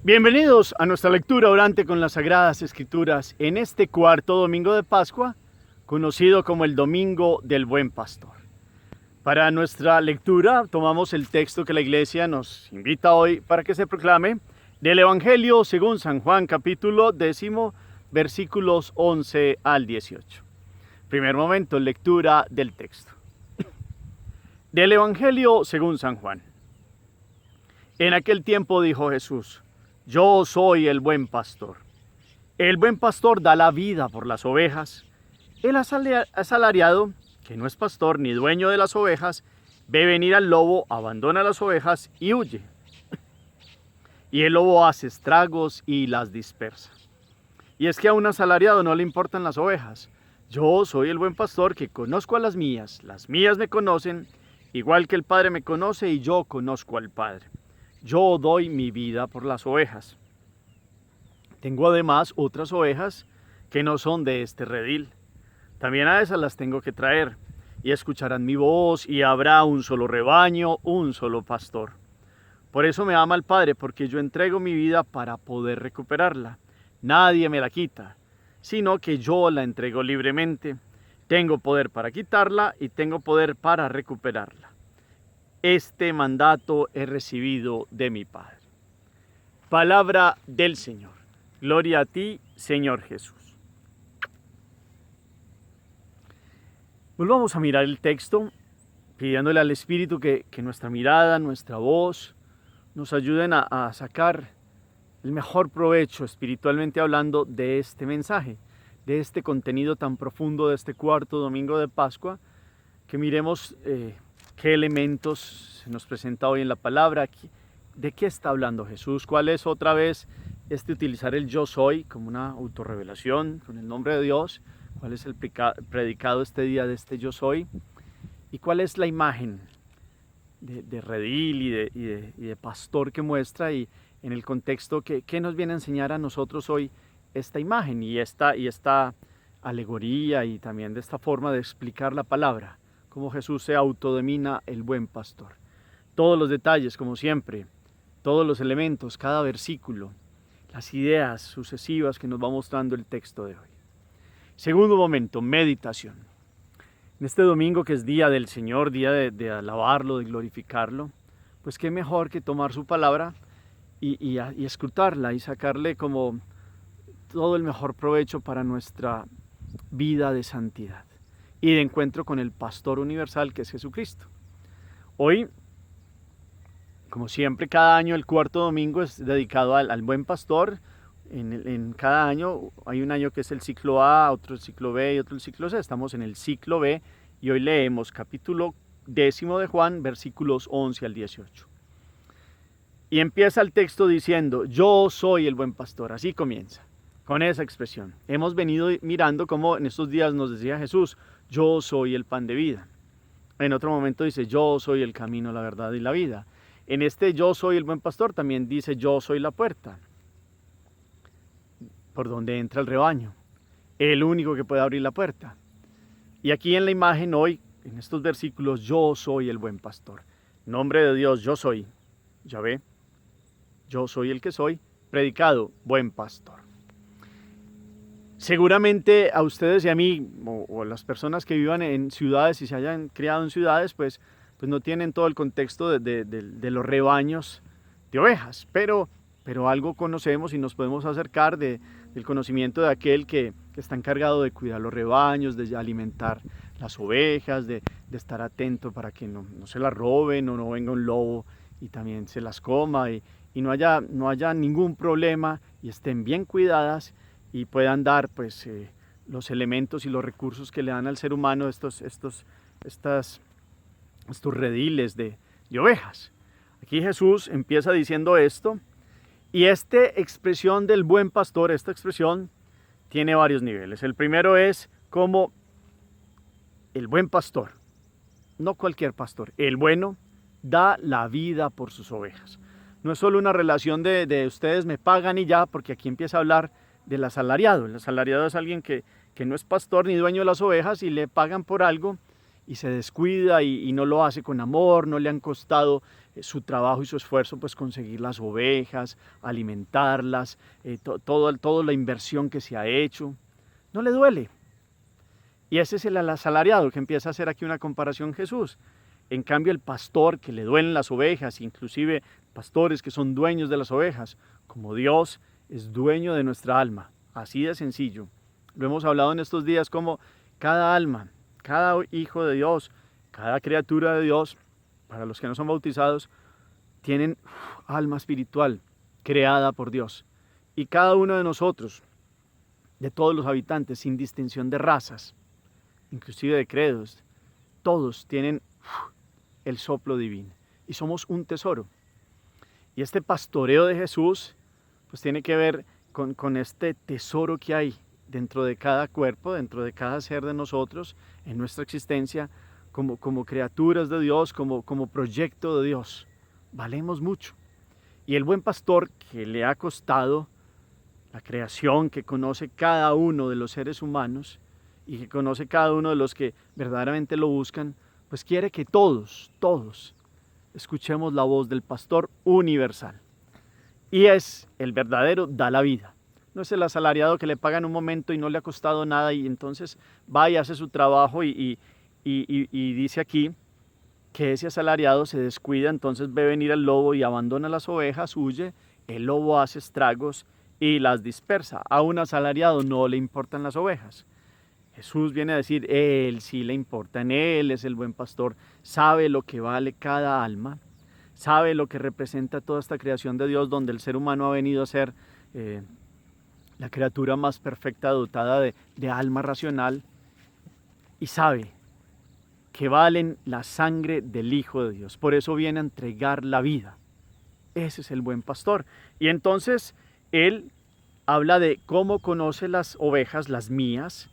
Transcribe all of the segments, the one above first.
Bienvenidos a nuestra lectura orante con las Sagradas Escrituras en este cuarto domingo de Pascua, conocido como el Domingo del Buen Pastor. Para nuestra lectura tomamos el texto que la Iglesia nos invita hoy para que se proclame del Evangelio según San Juan, capítulo 10, versículos 11 al 18. Primer momento, lectura del texto. Del Evangelio según San Juan. En aquel tiempo dijo Jesús: Yo soy el buen pastor. El buen pastor da la vida por las ovejas. El asalariado, que no es pastor ni dueño de las ovejas, ve venir al lobo, abandona las ovejas y huye. Y el lobo hace estragos y las dispersa. Y es que a un asalariado no le importan las ovejas. Yo soy el buen pastor que conozco a las mías me conocen, igual que el Padre me conoce y yo conozco al Padre. Yo doy mi vida por las ovejas. Tengo además otras ovejas que no son de este redil. También a esas las tengo que traer, y escucharán mi voz, y habrá un solo rebaño, un solo pastor. Por eso me ama el Padre, porque yo entrego mi vida para poder recuperarla. Nadie me la quita, sino que yo la entrego libremente. Tengo poder para quitarla y tengo poder para recuperarla. Este mandato he recibido de mi Padre. Palabra del Señor. Gloria a ti, Señor Jesús. Volvamos a mirar el texto, pidiéndole al Espíritu que nuestra mirada, nuestra voz, nos ayuden a sacar el mejor provecho, espiritualmente hablando, de este mensaje, de este contenido tan profundo de este cuarto domingo de Pascua, que miremos qué elementos se nos presenta hoy en la palabra, de qué está hablando Jesús, cuál es otra vez utilizar el yo soy como una autorrevelación con el nombre de Dios, cuál es el predicado este día de este yo soy, y cuál es la imagen de redil y de pastor que muestra, y en el contexto que nos viene a enseñar a nosotros hoy esta imagen y esta alegoría, y también de esta forma de explicar la palabra, cómo Jesús se autodenomina el buen pastor. Todos los detalles, como siempre, todos los elementos, cada versículo, las ideas sucesivas que nos va mostrando el texto de hoy. Segundo momento, meditación. En este domingo, que es día del Señor, día de alabarlo, de glorificarlo, pues qué mejor que tomar su palabra y escrutarla y sacarle como todo el mejor provecho para nuestra vida de santidad y de encuentro con el pastor universal que es Jesucristo. Hoy, como siempre, cada año el cuarto domingo es dedicado al buen pastor. En cada año hay un año que es el ciclo A, otro el ciclo B y otro el ciclo C. Estamos en el ciclo B y hoy leemos capítulo 10 de Juan, versículos 11 al 18. Y empieza el texto diciendo: yo soy el buen pastor. Así comienza, con esa expresión. Hemos venido mirando cómo en estos días nos decía Jesús: yo soy el pan de vida. En otro momento dice: yo soy el camino, la verdad y la vida. En este yo soy el buen pastor también dice: yo soy la puerta por donde entra el rebaño, el único que puede abrir la puerta. Y aquí en la imagen hoy, en estos versículos, yo soy el buen pastor. Nombre de Dios, yo soy, Yahvé, yo soy el que soy, predicado, buen pastor. Seguramente a ustedes y a mí, o a las personas que vivan en ciudades y se hayan criado en ciudades, pues no tienen todo el contexto de los rebaños de ovejas, pero algo conocemos y nos podemos acercar del conocimiento de aquel que está encargado de cuidar los rebaños, de alimentar las ovejas, de estar atento para que no se las roben o no venga un lobo y también se las coma, y no haya ningún problema y estén bien cuidadas y puedan dar pues los elementos y los recursos que le dan al ser humano estos rediles de ovejas. Aquí Jesús empieza diciendo esto, y esta expresión del buen pastor, esta expresión tiene varios niveles. El primero es como el buen pastor, no cualquier pastor, el bueno, da la vida por sus ovejas. No es solo una relación de ustedes me pagan y ya, porque aquí empieza a hablar del asalariado. El asalariado es alguien que no es pastor ni dueño de las ovejas y le pagan por algo y se descuida y no lo hace con amor, no le han costado su trabajo y su esfuerzo, pues conseguir las ovejas, alimentarlas, toda la inversión que se ha hecho. No le duele. Y ese es el asalariado que empieza a hacer aquí una comparación Jesús. En cambio, el pastor que le duelen las ovejas, inclusive pastores que son dueños de las ovejas, como Dios es dueño de nuestra alma. Así de sencillo. Lo hemos hablado en estos días como cada alma, cada hijo de Dios, cada criatura de Dios, para los que no son bautizados, tienen alma espiritual creada por Dios. Y cada uno de nosotros, de todos los habitantes, sin distinción de razas, inclusive de credos, todos tienen el soplo divino y somos un tesoro. Y este pastoreo de Jesús pues tiene que ver con este tesoro que hay dentro de cada cuerpo, dentro de cada ser de nosotros, en nuestra existencia, como criaturas de Dios, como proyecto de Dios. Valemos mucho. Y el buen pastor, que le ha costado la creación, que conoce cada uno de los seres humanos y que conoce cada uno de los que verdaderamente lo buscan, pues quiere que todos escuchemos la voz del pastor universal. Y es el verdadero, da la vida. No es el asalariado que le pagan un momento y no le ha costado nada y entonces va y hace su trabajo y dice aquí que ese asalariado se descuida, entonces ve venir el lobo y abandona las ovejas, huye, el lobo hace estragos y las dispersa. A un asalariado no le importan las ovejas. Jesús viene a decir, Él sí le importa, en Él es el buen pastor, sabe lo que vale cada alma, sabe lo que representa toda esta creación de Dios, donde el ser humano ha venido a ser la criatura más perfecta, dotada de alma racional, y sabe que valen la sangre del Hijo de Dios. Por eso viene a entregar la vida. Ese es el buen pastor. Y entonces Él habla de cómo conoce las ovejas, las mías,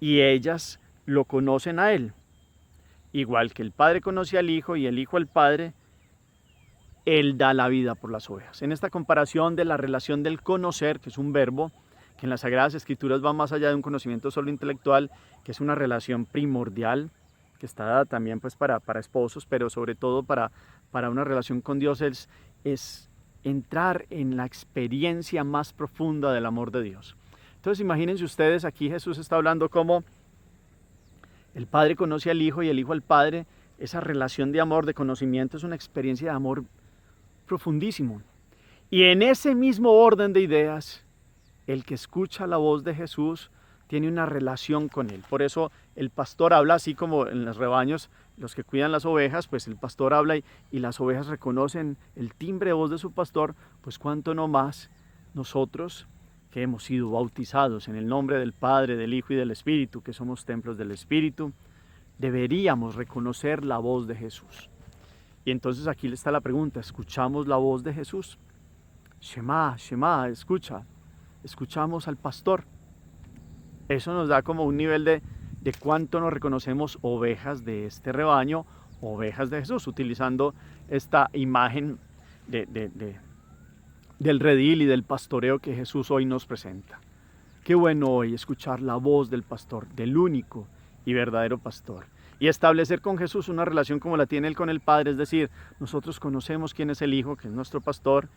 y ellas lo conocen a Él. Igual que el Padre conoce al Hijo y el Hijo al Padre, Él da la vida por las ovejas. En esta comparación de la relación del conocer, que es un verbo, que en las Sagradas Escrituras va más allá de un conocimiento solo intelectual, que es una relación primordial, que está dada también pues para esposos, pero sobre todo para una relación con Dios, es entrar en la experiencia más profunda del amor de Dios. Entonces imagínense ustedes, aquí Jesús está hablando como el Padre conoce al Hijo y el Hijo al Padre. Esa relación de amor, de conocimiento, es una experiencia de amor profundísimo. Y en ese mismo orden de ideas, el que escucha la voz de Jesús tiene una relación con Él. Por eso el pastor habla, así como en los rebaños, los que cuidan las ovejas, pues el pastor habla y las ovejas reconocen el timbre de voz de su pastor, pues cuánto no más nosotros que hemos sido bautizados en el nombre del Padre, del Hijo y del Espíritu, que somos templos del Espíritu, deberíamos reconocer la voz de Jesús. Y entonces aquí está la pregunta, ¿escuchamos la voz de Jesús? Shema, Shema, escuchamos al pastor. Eso nos da como un nivel de cuánto nos reconocemos ovejas de este rebaño, ovejas de Jesús, utilizando esta imagen del redil y del pastoreo que Jesús hoy nos presenta. Qué bueno hoy escuchar la voz del pastor, del único y verdadero pastor, y establecer con Jesús una relación como la tiene Él con el Padre, es decir, nosotros conocemos quién es el Hijo, que es nuestro pastor,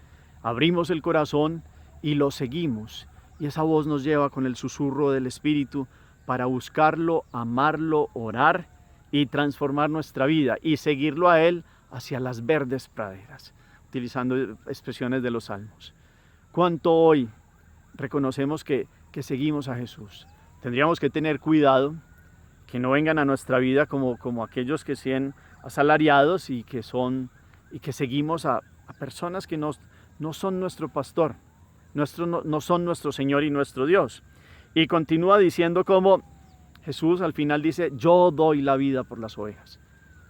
abrimos el corazón y lo seguimos, y esa voz nos lleva con el susurro del Espíritu para buscarlo, amarlo, orar y transformar nuestra vida y seguirlo a Él hacia las verdes praderas, utilizando expresiones de los salmos. ¿Cuánto hoy reconocemos que seguimos a Jesús? Tendríamos que tener cuidado que no vengan a nuestra vida como aquellos que sean asalariados y que seguimos a personas que no son nuestro pastor, no son nuestro Señor y nuestro Dios. Y continúa diciendo como Jesús al final dice, yo doy la vida por las ovejas.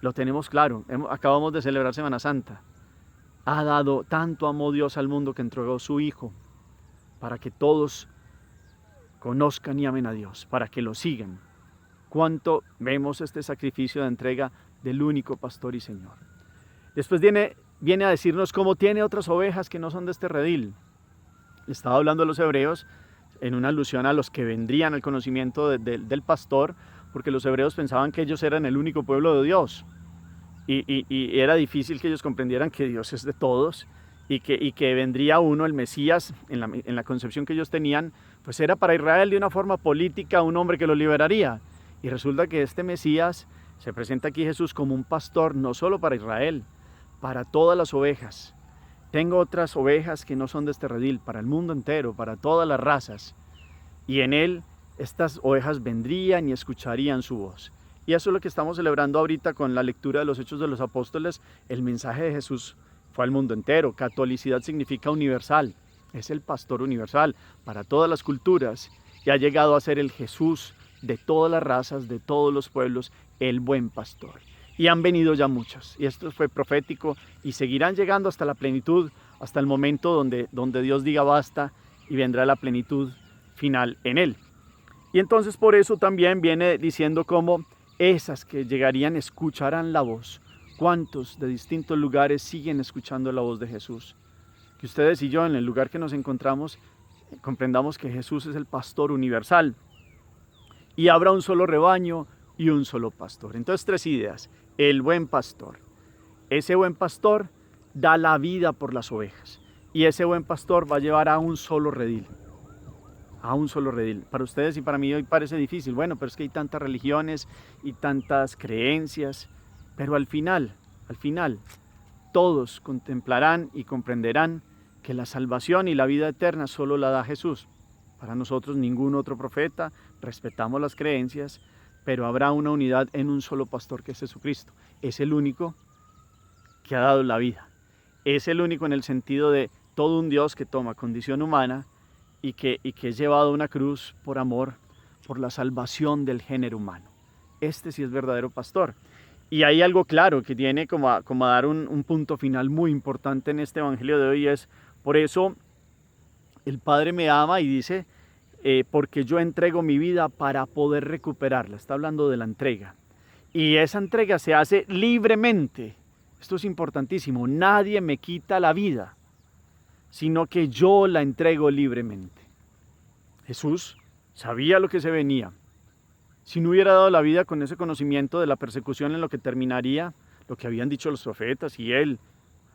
Lo tenemos claro, acabamos de celebrar Semana Santa. Tanto amó Dios al mundo que entregó su Hijo para que todos conozcan y amen a Dios, para que lo sigan. Cuánto vemos este sacrificio de entrega del único pastor y Señor. Después viene a decirnos cómo tiene otras ovejas que no son de este redil. Estaba hablando de los hebreos en una alusión a los que vendrían al conocimiento del pastor, porque los hebreos pensaban que ellos eran el único pueblo de Dios. y era difícil que ellos comprendieran que Dios es de todos y que vendría uno, el Mesías, en la concepción que ellos tenían, pues era para Israel de una forma política un hombre que lo liberaría. Y resulta que este Mesías se presenta aquí Jesús como un pastor, no solo para Israel, para todas las ovejas. Tengo otras ovejas que no son de este redil, para el mundo entero, para todas las razas. Y en él estas ovejas vendrían y escucharían su voz. Y eso es lo que estamos celebrando ahorita con la lectura de los Hechos de los Apóstoles. El mensaje de Jesús fue al mundo entero. Catolicidad significa universal. Es el pastor universal para todas las culturas y ha llegado a ser el Jesús de todas las razas, de todos los pueblos, el buen pastor. Y han venido ya muchos. Y esto fue profético y seguirán llegando hasta la plenitud, hasta el momento donde Dios diga basta y vendrá la plenitud final en él. Y entonces por eso también viene diciendo cómo esas que llegarían escucharán la voz. ¿Cuántos de distintos lugares siguen escuchando la voz de Jesús? Que ustedes y yo en el lugar que nos encontramos comprendamos que Jesús es el pastor universal y habrá un solo rebaño y un solo pastor. Entonces 3 ideas. El buen pastor. Ese buen pastor da la vida por las ovejas y ese buen pastor va a llevar a un solo redil. A un solo redil. Para ustedes y para mí hoy parece difícil. Bueno, pero es que hay tantas religiones y tantas creencias. Pero al final, todos contemplarán y comprenderán que la salvación y la vida eterna solo la da Jesús. Para nosotros ningún otro profeta, respetamos las creencias, pero habrá una unidad en un solo pastor que es Jesucristo. Es el único que ha dado la vida. Es el único en el sentido de todo un Dios que toma condición humana y que es llevado a una cruz por amor, por la salvación del género humano. Este sí es verdadero pastor. Y hay algo claro que tiene como a dar un punto final muy importante en este evangelio de hoy, es por eso el Padre me ama y dice, porque yo entrego mi vida para poder recuperarla. Está hablando de la entrega. Y esa entrega se hace libremente. Esto es importantísimo. Nadie me quita la vida, sino que yo la entrego libremente. Jesús sabía lo que se venía. Si no hubiera dado la vida con ese conocimiento de la persecución en lo que terminaría, lo que habían dicho los profetas, y él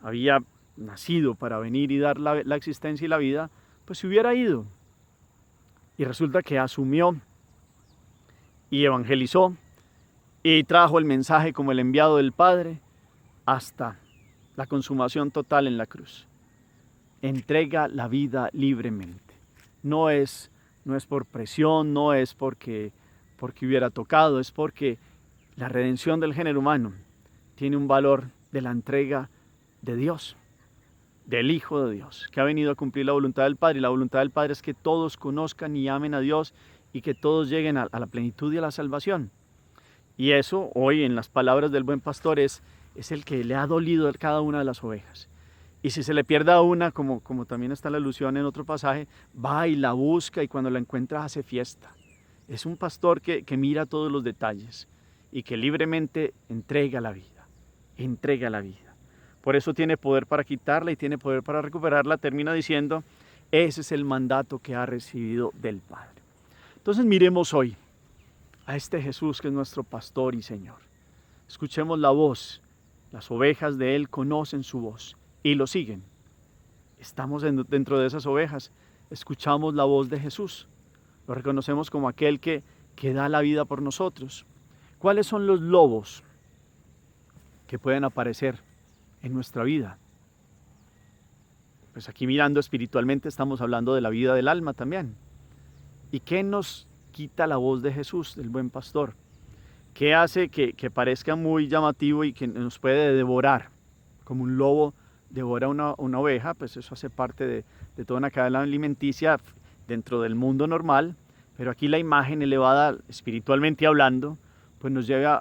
había nacido para venir y dar la existencia y la vida, pues se hubiera ido. Y resulta que asumió y evangelizó y trajo el mensaje como el enviado del Padre hasta la consumación total en la cruz. Entrega la vida libremente. No es por presión, no es porque hubiera tocado, es porque la redención del género humano tiene un valor de la entrega de Dios, del Hijo de Dios, que ha venido a cumplir la voluntad del Padre. Y la voluntad del Padre es que todos conozcan y amen a Dios y que todos lleguen a la plenitud y a la salvación. Y eso, hoy en las palabras del buen pastor, es el que le ha dolido a cada una de las ovejas. Y si se le pierde a una, como también está la alusión en otro pasaje, va y la busca y cuando la encuentra hace fiesta. Es un pastor que mira todos los detalles y que libremente entrega la vida. Por eso tiene poder para quitarla y tiene poder para recuperarla. Termina diciendo, ese es el mandato que ha recibido del Padre. Entonces miremos hoy a este Jesús que es nuestro pastor y Señor. Escuchemos la voz. Las ovejas de Él conocen su voz y lo siguen. Estamos dentro de esas ovejas. Escuchamos la voz de Jesús. Lo reconocemos como aquel que da la vida por nosotros. ¿Cuáles son los lobos que pueden aparecer en nuestra vida? Pues aquí mirando espiritualmente estamos hablando de la vida del alma también. ¿Y qué nos quita la voz de Jesús, del buen pastor? ¿Qué hace que parezca muy llamativo y que nos puede devorar? Como un lobo devora una oveja, pues eso hace parte de toda una cadena alimenticia dentro del mundo normal, pero aquí la imagen elevada, espiritualmente hablando, pues nos lleva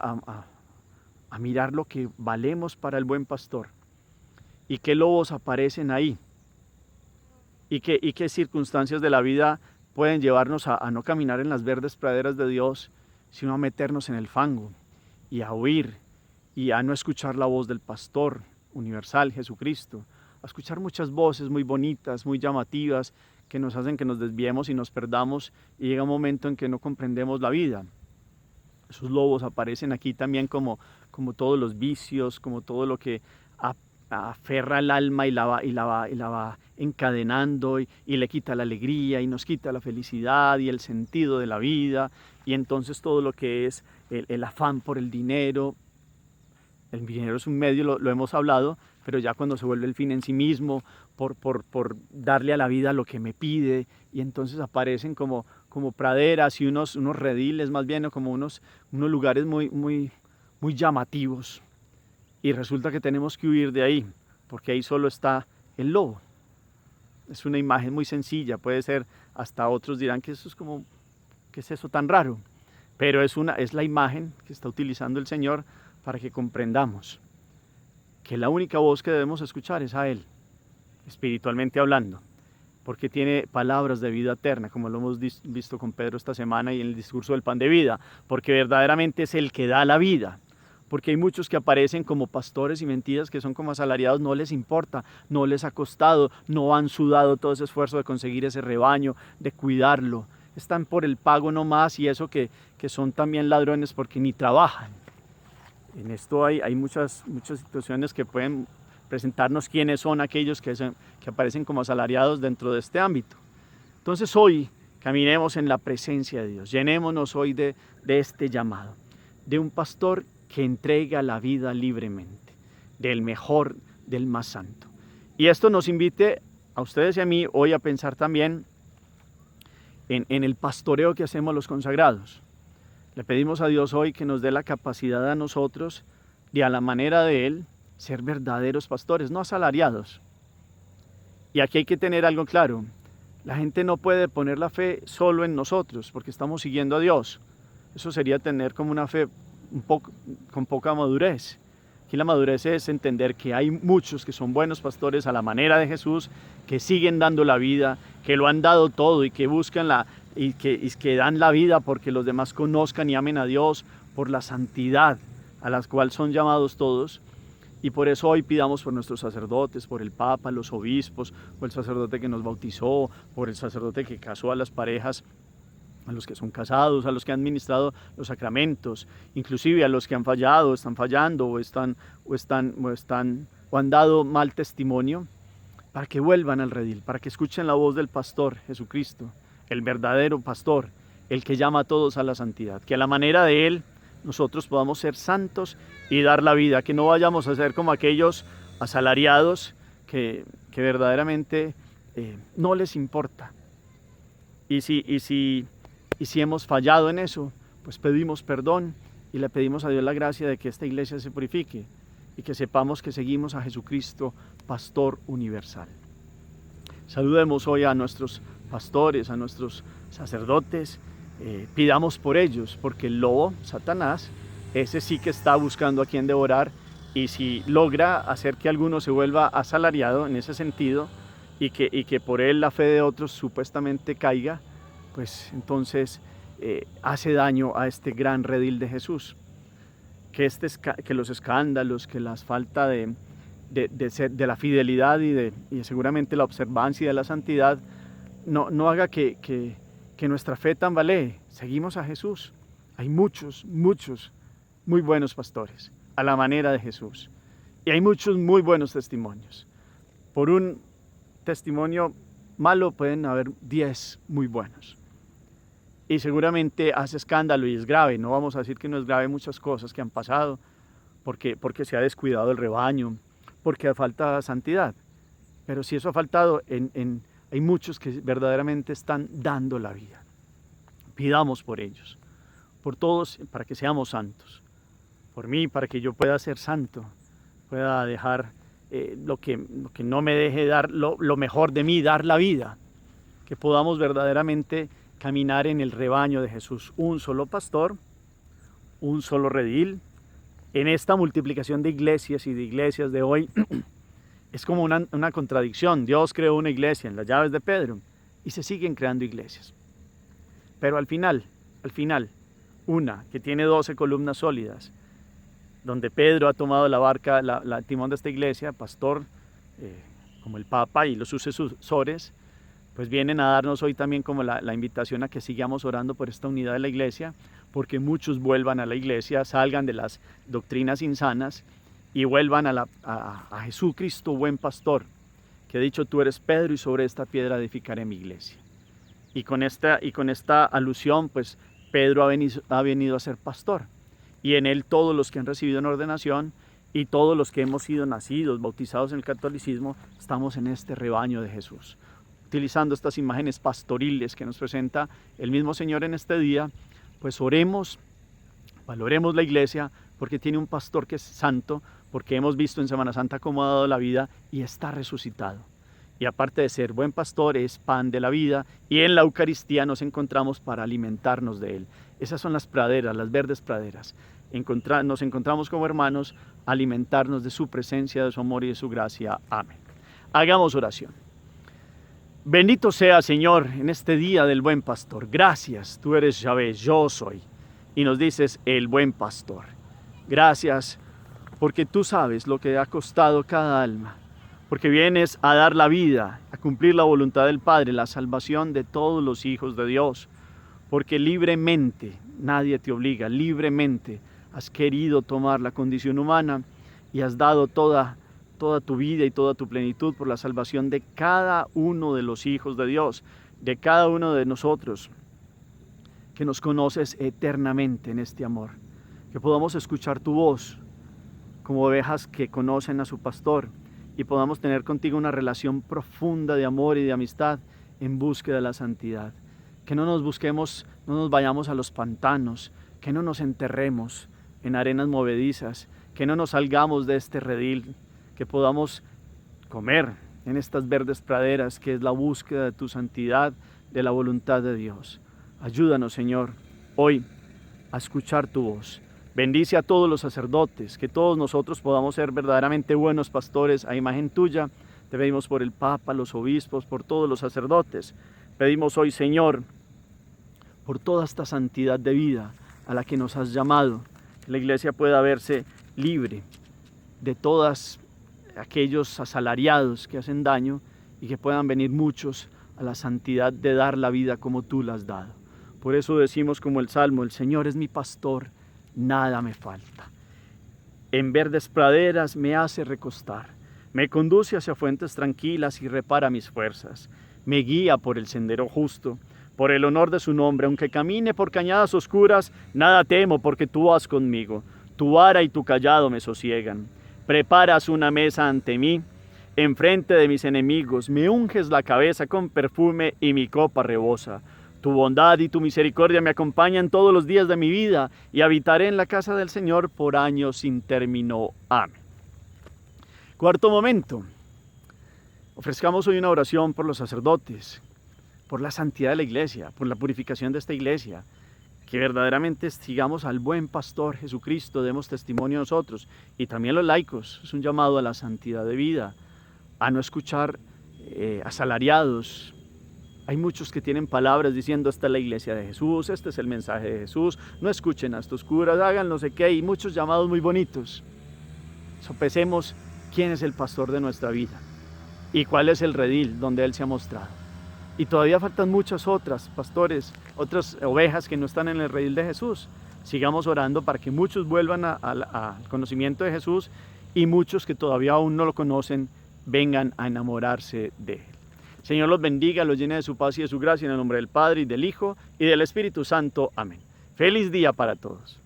a mirar lo que valemos para el buen pastor y qué lobos aparecen ahí y qué circunstancias de la vida pueden llevarnos a no caminar en las verdes praderas de Dios, sino a meternos en el fango y a huir y a no escuchar la voz del pastor universal, Jesucristo, a escuchar muchas voces muy bonitas, muy llamativas, que nos hacen que nos desviemos y nos perdamos y llega un momento en que no comprendemos la vida. Esos lobos aparecen aquí también como como todos los vicios, como todo lo que aferra el alma y la va encadenando y le quita la alegría y nos quita la felicidad y el sentido de la vida, y entonces todo lo que es el afán por el dinero. El dinero es un medio, lo hemos hablado, pero ya cuando se vuelve el fin en sí mismo, por darle a la vida lo que me pide, y entonces aparecen como praderas y unos rediles más bien, o como unos lugares muy llamativos. Y resulta que tenemos que huir de ahí, porque ahí solo está el lobo. Es una imagen muy sencilla, puede ser, hasta otros dirán que eso es como, ¿qué es eso tan raro? Pero es la imagen que está utilizando el Señor para que comprendamos que la única voz que debemos escuchar es a Él, espiritualmente hablando, porque tiene palabras de vida eterna, como lo hemos visto con Pedro esta semana y en el discurso del pan de vida, porque verdaderamente es el que da la vida. Porque hay muchos que aparecen como pastores y mentiras, que son como asalariados, no les importa, no les ha costado, no han sudado todo ese esfuerzo de conseguir ese rebaño, de cuidarlo. Están por el pago nomás, y eso que son también ladrones porque ni trabajan. En esto hay muchas situaciones que pueden presentarnos quiénes son aquellos que aparecen como asalariados dentro de este ámbito. Entonces hoy caminemos en la presencia de Dios, llenémonos hoy de este llamado, de un pastor que entrega la vida libremente, del mejor, del más santo. Y esto nos invite a ustedes y a mí hoy a pensar también en el pastoreo que hacemos los consagrados. Le pedimos a Dios hoy que nos dé la capacidad a nosotros de, a la manera de Él, ser verdaderos pastores, no asalariados. Y aquí hay que tener algo claro: la gente no puede poner la fe solo en nosotros porque estamos siguiendo a Dios. Eso sería tener como una fe con poca madurez. Aquí la madurez es entender que hay muchos que son buenos pastores a la manera de Jesús, que siguen dando la vida, que lo han dado todo y que buscan y que dan la vida porque los demás conozcan y amen a Dios, por la santidad a la cual son llamados todos. Y por eso hoy pidamos por nuestros sacerdotes, por el Papa, los obispos, por el sacerdote que nos bautizó, por el sacerdote que casó a las parejas, a los que son casados, a los que han ministrado los sacramentos, inclusive a los que han fallado, están fallando o han dado mal testimonio, para que vuelvan al redil, para que escuchen la voz del pastor Jesucristo, el verdadero pastor, el que llama a todos a la santidad, que a la manera de Él nosotros podamos ser santos y dar la vida, que no vayamos a ser como aquellos asalariados que verdaderamente no les importa. Y si hemos fallado en eso, pues pedimos perdón y le pedimos a Dios la gracia de que esta iglesia se purifique y que sepamos que seguimos a Jesucristo, pastor universal. Saludemos hoy a nuestros pastores, a nuestros sacerdotes, pidamos por ellos, porque el lobo, Satanás, ese sí que está buscando a quien devorar, y si logra hacer que alguno se vuelva asalariado en ese sentido y que por él la fe de otros supuestamente caiga, pues entonces hace daño a este gran redil de Jesús. Que los escándalos, que la falta de la fidelidad y seguramente la observancia y de la santidad no haga que nuestra fe tambalee. Seguimos a Jesús. Hay muchos muy buenos pastores a la manera de Jesús, y hay muchos muy buenos testimonios. Por un testimonio malo pueden haber 10 muy buenos, y seguramente hace escándalo y es grave. No vamos a decir que no es grave muchas cosas que han pasado, porque se ha descuidado el rebaño, porque falta santidad, pero si eso ha faltado, hay muchos que verdaderamente están dando la vida. Pidamos por ellos, por todos, para que seamos santos, por mí, para que yo pueda ser santo, pueda dejar lo que no me deje dar lo mejor de mí, dar la vida, que podamos verdaderamente caminar en el rebaño de Jesús, un solo pastor, un solo redil. En esta multiplicación de iglesias y de iglesias de hoy es como una contradicción. Dios creó una iglesia en las llaves de Pedro y se siguen creando iglesias, pero al final, una que tiene 12 columnas sólidas, donde Pedro ha tomado la barca, el timón de esta iglesia, pastor, como el Papa y los sucesores, pues vienen a darnos hoy también como la invitación a que sigamos orando por esta unidad de la iglesia, porque muchos vuelvan a la iglesia, salgan de las doctrinas insanas y vuelvan a Jesucristo, buen pastor, que ha dicho: tú eres Pedro y sobre esta piedra edificaré mi iglesia. Y con esta alusión, pues Pedro ha venido a ser pastor, y en él todos los que han recibido una ordenación y todos los que hemos sido nacidos, bautizados en el catolicismo, estamos en este rebaño de Jesús. Utilizando estas imágenes pastoriles que nos presenta el mismo Señor en este día, pues oremos, valoremos la iglesia, porque tiene un pastor que es santo, porque hemos visto en Semana Santa cómo ha dado la vida y está resucitado. Y aparte de ser buen pastor, es pan de la vida, y en la Eucaristía nos encontramos para alimentarnos de él. Esas son las praderas, las verdes praderas. Nos encontramos como hermanos, alimentarnos de su presencia, de su amor y de su gracia. Amén. Hagamos oración. Bendito sea, Señor, en este día del buen pastor. Gracias, tú eres Yahvé, yo soy. Y nos dices, el buen pastor. Gracias, porque tú sabes lo que ha costado cada alma. Porque vienes a dar la vida, a cumplir la voluntad del Padre, la salvación de todos los hijos de Dios. Porque libremente, nadie te obliga, libremente has querido tomar la condición humana y has dado toda tu vida y toda tu plenitud por la salvación de cada uno de los hijos de Dios, de cada uno de nosotros, que nos conoces eternamente en este amor. Que podamos escuchar tu voz como ovejas que conocen a su pastor, y podamos tener contigo una relación profunda de amor y de amistad en búsqueda de la santidad. Que no nos vayamos a los pantanos, que no nos enterremos en arenas movedizas, que no nos salgamos de este redil, que podamos comer en estas verdes praderas, que es la búsqueda de tu santidad, de la voluntad de Dios. Ayúdanos, Señor, hoy a escuchar tu voz. Bendice a todos los sacerdotes, que todos nosotros podamos ser verdaderamente buenos pastores a imagen tuya. Te pedimos por el Papa, los obispos, por todos los sacerdotes. Pedimos hoy, Señor, por toda esta santidad de vida a la que nos has llamado, que la iglesia pueda verse libre de todos aquellos asalariados que hacen daño, y que puedan venir muchos a la santidad de dar la vida como tú la has dado. Por eso decimos como el Salmo: el Señor es mi pastor, nada me falta. En verdes praderas me hace recostar, me conduce hacia fuentes tranquilas y repara mis fuerzas. Me guía por el sendero justo, por el honor de su nombre. Aunque camine por cañadas oscuras, nada temo, porque tú vas conmigo. Tu vara y tu cayado me sosiegan. Preparas una mesa ante mí, enfrente de mis enemigos. Me unges la cabeza con perfume y mi copa rebosa. Tu bondad y tu misericordia me acompañan todos los días de mi vida, y habitaré en la casa del Señor por años sin término. Amén. Cuarto momento. Ofrezcamos hoy una oración por los sacerdotes, por la santidad de la iglesia, por la purificación de esta iglesia. Que verdaderamente sigamos al buen pastor Jesucristo, demos testimonio nosotros, y también los laicos. Es un llamado a la santidad de vida, a no escuchar asalariados. Hay muchos que tienen palabras diciendo: esta es la iglesia de Jesús, este es el mensaje de Jesús, no escuchen a estos curas, hagan no sé qué, y muchos llamados muy bonitos. Sopesemos quién es el pastor de nuestra vida y cuál es el redil donde Él se ha mostrado. Y todavía faltan muchas otras pastores, otras ovejas que no están en el redil de Jesús. Sigamos orando para que muchos vuelvan al conocimiento de Jesús, y muchos que todavía aún no lo conocen vengan a enamorarse de Él. Señor los bendiga, los llene de su paz y de su gracia, en el nombre del Padre, y del Hijo, y del Espíritu Santo. Amén. Feliz día para todos.